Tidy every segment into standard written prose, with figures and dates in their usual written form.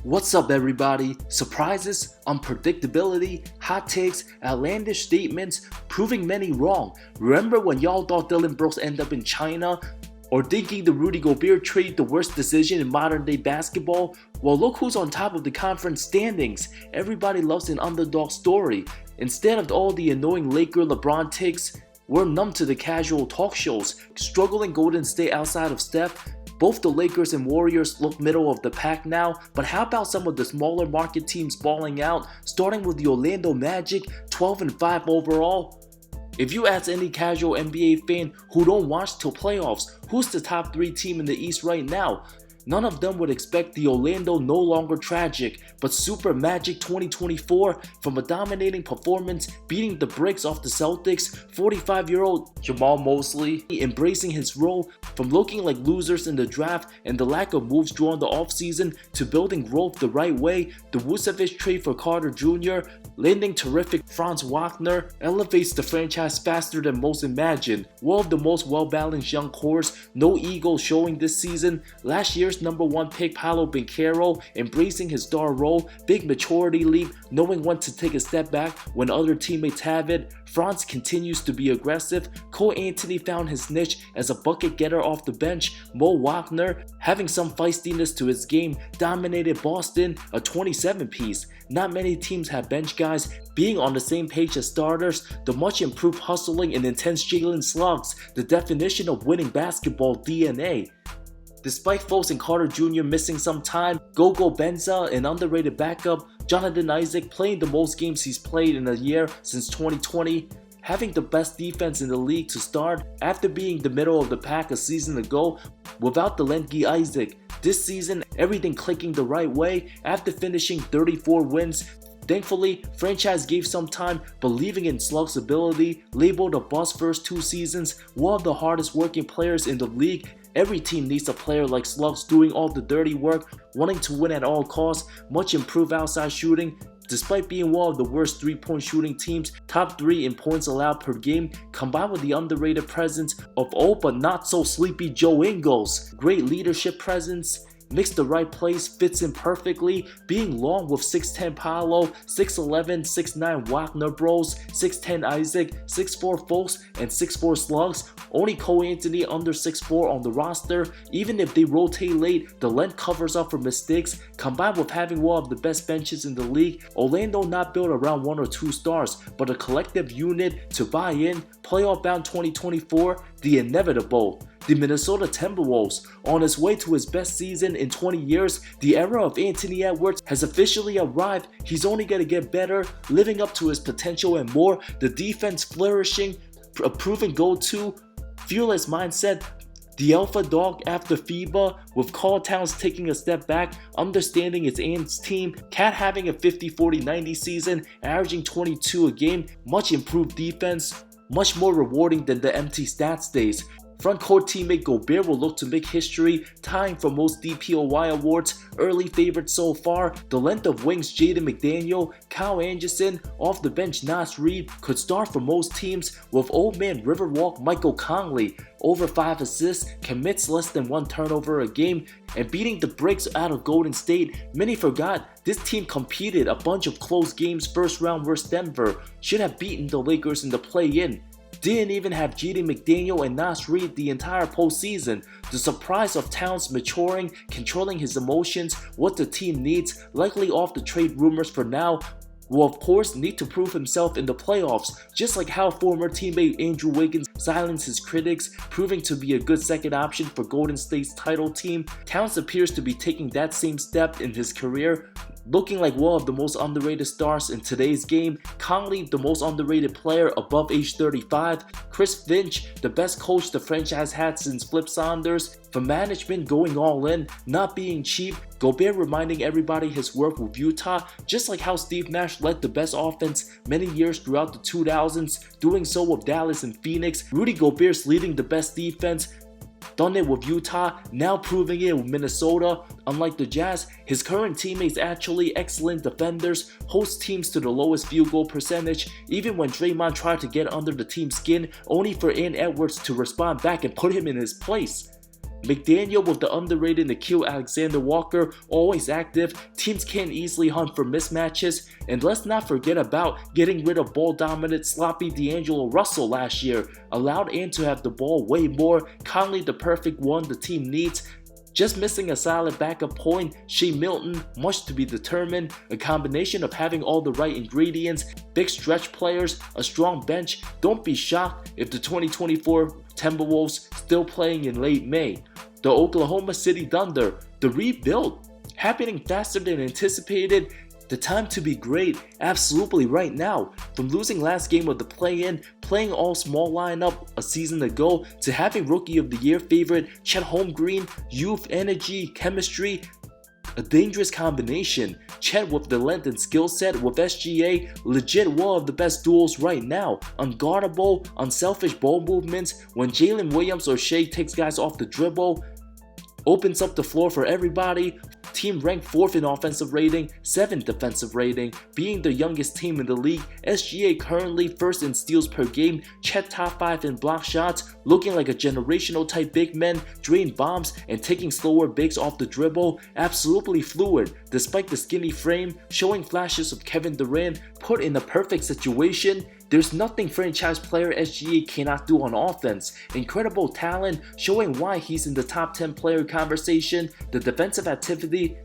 What's up, everybody? Surprises, unpredictability, hot takes, outlandish statements, proving many wrong. Remember when y'all thought Dillon Brooks ended up in China? Or thinking the Rudy Gobert trade the worst decision in modern day basketball? Well, look who's on top of the conference standings. Everybody loves an underdog story. Instead of all the annoying Laker LeBron takes, we're numb to the casual talk shows. Struggling Golden State outside of Steph. Both the Lakers and Warriors look middle of the pack now, but how about some of the smaller market teams balling out, starting with the Orlando Magic, 12-5 overall? If you ask any casual NBA fan who don't watch till playoffs, who's the top 3 team in the East right now? None of them would expect the Orlando no longer tragic, but super magic 2024 from a dominating performance beating the brakes off the Celtics, 45-year-old Jamal Mosley embracing his role from looking like losers in the draft and the lack of moves during the offseason to building growth the right way. The Vucevic trade for Carter Jr., landing terrific Franz Wagner elevates the franchise faster than most imagined. One of the most well-balanced young cores, no ego showing this season. Last year's number 1 pick Paolo Banchero embracing his star role, big maturity leap, knowing when to take a step back when other teammates have it. Franz continues to be aggressive. Cole Anthony found his niche as a bucket getter off the bench. Mo Wagner, having some feistiness to his game, dominated Boston, a 27-piece. Not many teams have bench guys being on the same page as starters. The much improved hustling and intense Jalen slugs, the definition of winning basketball DNA. Despite Fultz and Carter Jr. missing some time, Gogo Benza, an underrated backup, Jonathan Isaac playing the most games he's played in a year since 2020, having the best defense in the league to start after being the middle of the pack a season ago without the Lenky Isaac. This season, everything clicking the right way after finishing 34 wins. Thankfully, franchise gave some time, believing in Slug's ability, labeled a bust first 2 seasons, one of the hardest working players in the league. Every team needs a player like Slugs doing all the dirty work, wanting to win at all costs, much improved outside shooting. Despite being one of the worst 3-point shooting teams, top 3 in points allowed per game, combined with the underrated presence of old but not so sleepy Joe Ingles. Great leadership presence, mixed the right plays, fits in perfectly, being long with 6'10 Paolo, 6'11, 6'9 Wagner Bros, 6'10 Isaac, 6'4 Fultz, and 6'4 Slugs. Only Cole Anthony under 6'4 on the roster. Even if they rotate late, the length covers up for mistakes, combined with having one of the best benches in the league. Orlando not built around 1 or 2 stars, but a collective unit to buy in. Playoff bound 2024, the inevitable. The Minnesota Timberwolves, on its way to his best season in 20 years, the era of Anthony Edwards has officially arrived. He's only going to get better, living up to his potential and more. The defense flourishing, a proven go-to, fearless mindset, the alpha dog after FIBA, with Karl Towns taking a step back, understanding it's Ant's team, Cat having a 50-40-90 season, averaging 22 a game, much improved defense, much more rewarding than the empty stats days. Frontcourt teammate Gobert will look to make history, tying for most DPOY awards, early favorite so far. The length of wings Jaden McDaniel, Kyle Anderson, off the bench Nas Reed could start for most teams, with old man Riverwalk Michael Conley, over 5 assists, commits less than 1 turnover a game, and beating the brakes out of Golden State. Many forgot this team competed a bunch of close games first round versus Denver, should have beaten the Lakers in the play-in. Didn't even have Jaden McDaniel and Nas Reed the entire postseason. The surprise of Towns maturing, controlling his emotions, what the team needs, likely off the trade rumors for now, will of course need to prove himself in the playoffs, just like how former teammate Andrew Wiggins silenced his critics, proving to be a good second option for Golden State's title team. Towns appears to be taking that same step in his career, looking like one of the most underrated stars in today's game. Conley, the most underrated player above age 35. Chris Finch, the best coach the franchise had since Flip Saunders. For management going all in, not being cheap. Gobert reminding everybody his work with Utah, just like how Steve Nash led the best offense many years throughout the 2000s, doing so with Dallas and Phoenix. Rudy Gobert's leading the best defense, done it with Utah, now proving it with Minnesota. Unlike the Jazz, his current teammates actually excellent defenders, host teams to the lowest field goal percentage, even when Draymond tried to get under the team's skin, only for Ant Edwards to respond back and put him in his place. McDaniel with the underrated Nikhil Alexander-Walker, always active. Teams can't easily hunt for mismatches. And let's not forget about getting rid of ball-dominant, sloppy D'Angelo Russell last year. Allowed Ant to have the ball way more. Conley the perfect one the team needs. Just missing a solid backup point, Shea Milton, much to be determined. A combination of having all the right ingredients, big stretch players, a strong bench. Don't be shocked if the 2024 Timberwolves still playing in late May. The Oklahoma City Thunder, the rebuild, happening faster than anticipated. The time to be great, absolutely right now. From losing last game of the play-in, playing all small lineup a season ago, to having Rookie of the Year favorite Chet Holmgren, youth, energy, chemistry, a dangerous combination. Chet with the length and skill set with SGA, legit one of the best duels right now. Unguardable, unselfish ball movements. When Jalen Williams or Shea takes guys off the dribble, opens up the floor for everybody. Team ranked 4th in offensive rating, 7th defensive rating, being the youngest team in the league. SGA currently 1st in steals per game, Chet top 5 in block shots, looking like a generational type big man, drain bombs and taking slower bigs off the dribble. Absolutely fluid, despite the skinny frame, showing flashes of Kevin Durant, put in the perfect situation. There's nothing franchise player SGA cannot do on offense. Incredible talent, showing why he's in the top 10 player conversation. The defensive activity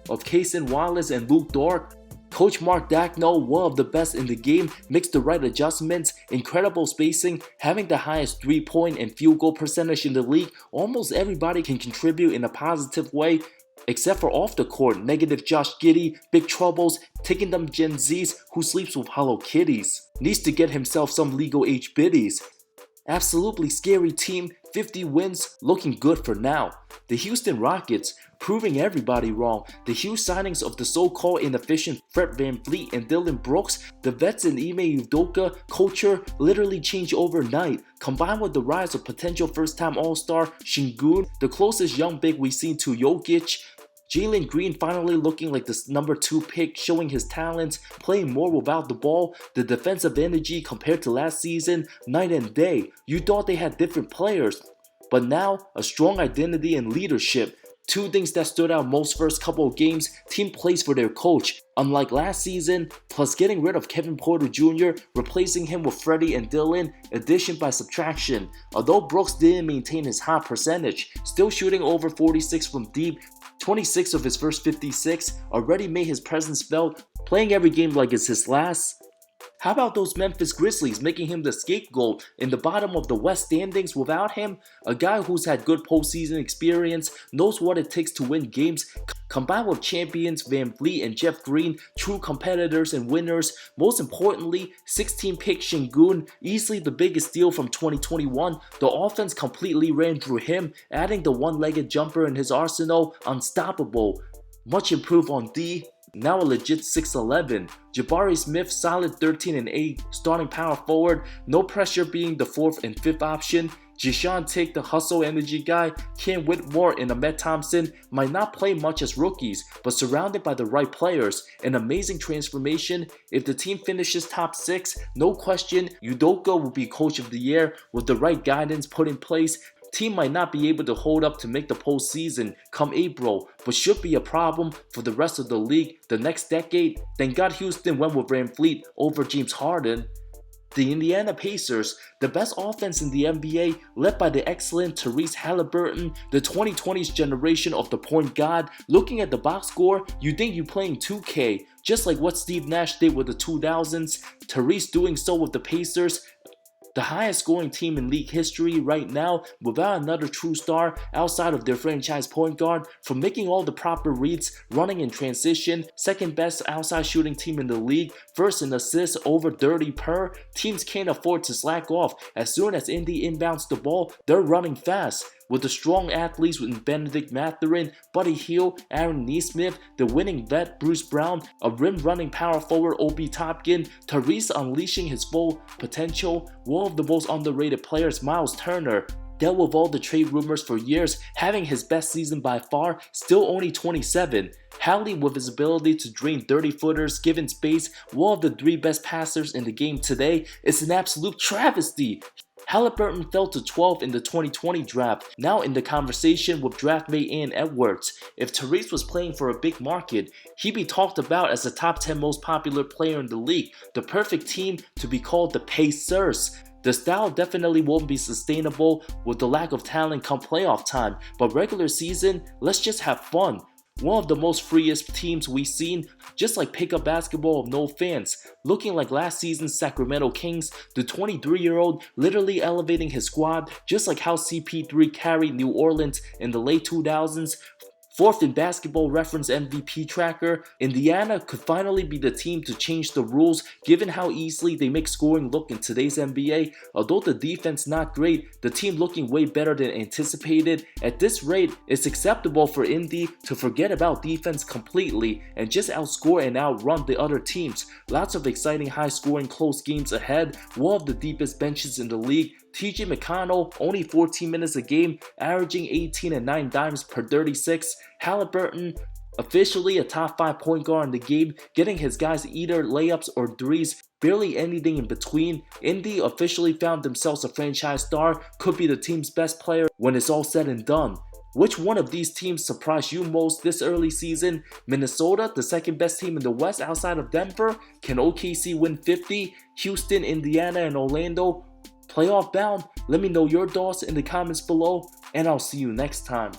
of Cason Wallace and Luke Dort. Coach Mark Daigneault, one of the best in the game, makes the right adjustments. Incredible spacing, having the highest 3-point and field goal percentage in the league. Almost everybody can contribute in a positive way. Except for off the court, negative Josh Giddey, big troubles, taking them Gen Zs who sleeps with Hello Kitties. Needs to get himself some legal age biddies. Absolutely scary team, 50 wins, looking good for now. The Houston Rockets, proving everybody wrong. The huge signings of the so-called inefficient Fred VanVleet and Dillon Brooks, the vets in Ime Udoka culture literally changed overnight. Combined with the rise of potential first-time All-Star Şengün, the closest young big we've seen to Jokic. Jalen Green finally looking like the number 2 pick, showing his talents, playing more without the ball. The defensive energy compared to last season, night and day. You thought they had different players, but now a strong identity and leadership. 2 things that stood out most first couple of games, team plays for their coach. Unlike last season, plus getting rid of Kevin Porter Jr., replacing him with Freddie and Dillon, addition by subtraction. Although Brooks didn't maintain his high percentage, still shooting over 46 from deep, 26 of his first 56, already made his presence felt, playing every game like it's his last. How about those Memphis Grizzlies making him the scapegoat in the bottom of the West standings without him? A guy who's had good postseason experience, knows what it takes to win games, combined with champions VanVleet and Jeff Green, true competitors and winners. Most importantly, 16 pick Şengün, easily the biggest deal from 2021. The offense completely ran through him, adding the one-legged jumper in his arsenal, unstoppable. Much improved on D. Now a legit 6'11". Jabari Smith, solid 13 and 8, starting power forward, no pressure being the 4th and 5th option. Jishan Tate, the hustle energy guy. Ken Whitmore and Ahmed Thompson might not play much as rookies, but surrounded by the right players. An amazing transformation. If the team finishes top 6, no question, Udoka will be coach of the year with the right guidance put in place. Team might not be able to hold up to make the postseason come April, but should be a problem for the rest of the league the next decade. Thank God Houston went with VanVleet over James Harden. The Indiana Pacers, the best offense in the NBA, led by the excellent Tyrese Halliburton, the 2020s generation of the point guard. Looking at the box score, you think you're playing 2K, just like what Steve Nash did with the 2000s. Tyrese doing so with the Pacers. The highest scoring team in league history right now, without another true star outside of their franchise point guard, from making all the proper reads, running in transition, second best outside shooting team in the league, first in assists over 30 per. Teams can't afford to slack off. As soon as Indy inbounds the ball, they're running fast. With the strong athletes with Benedict Mathurin, Buddy Hield, Aaron Nesmith, the winning vet Bruce Brown, a rim-running power forward Obi Toppin, Tyrese unleashing his full potential, one of the most underrated players Miles Turner, dealt with all the trade rumors for years, having his best season by far, still only 27. Hallie with his ability to drain 30-footers, given space, one of the 3 best passers in the game today. It's an absolute travesty. Halliburton fell to 12th in the 2020 draft, now in the conversation with draftmate Ian Edwards. If Therese was playing for a big market, he'd be talked about as the top 10 most popular player in the league, the perfect team to be called the Pacers. The style definitely won't be sustainable with the lack of talent come playoff time, but regular season, let's just have fun. One of the most freest teams we've seen, just like pickup basketball of no fans. Looking like last season's Sacramento Kings, the 23-year-old literally elevating his squad just like how CP3 carried New Orleans in the late 2000s. Fourth in Basketball Reference MVP tracker, Indiana could finally be the team to change the rules given how easily they make scoring look in today's NBA. Although the defense not great, the team looking way better than anticipated. At this rate, it's acceptable for Indy to forget about defense completely and just outscore and outrun the other teams. Lots of exciting high-scoring close games ahead, one of the deepest benches in the league. TJ McConnell, only 14 minutes a game, averaging 18 and 9 dimes per 36. Halliburton, officially a top 5 point guard in the game, getting his guys either layups or threes, barely anything in between. Indy officially found themselves a franchise star, could be the team's best player when it's all said and done. Which one of these teams surprised you most this early season? Minnesota, the second best team in the West outside of Denver? Can OKC win 50? Houston, Indiana, and Orlando playoff bound? Let me know your thoughts in the comments below, and I'll see you next time.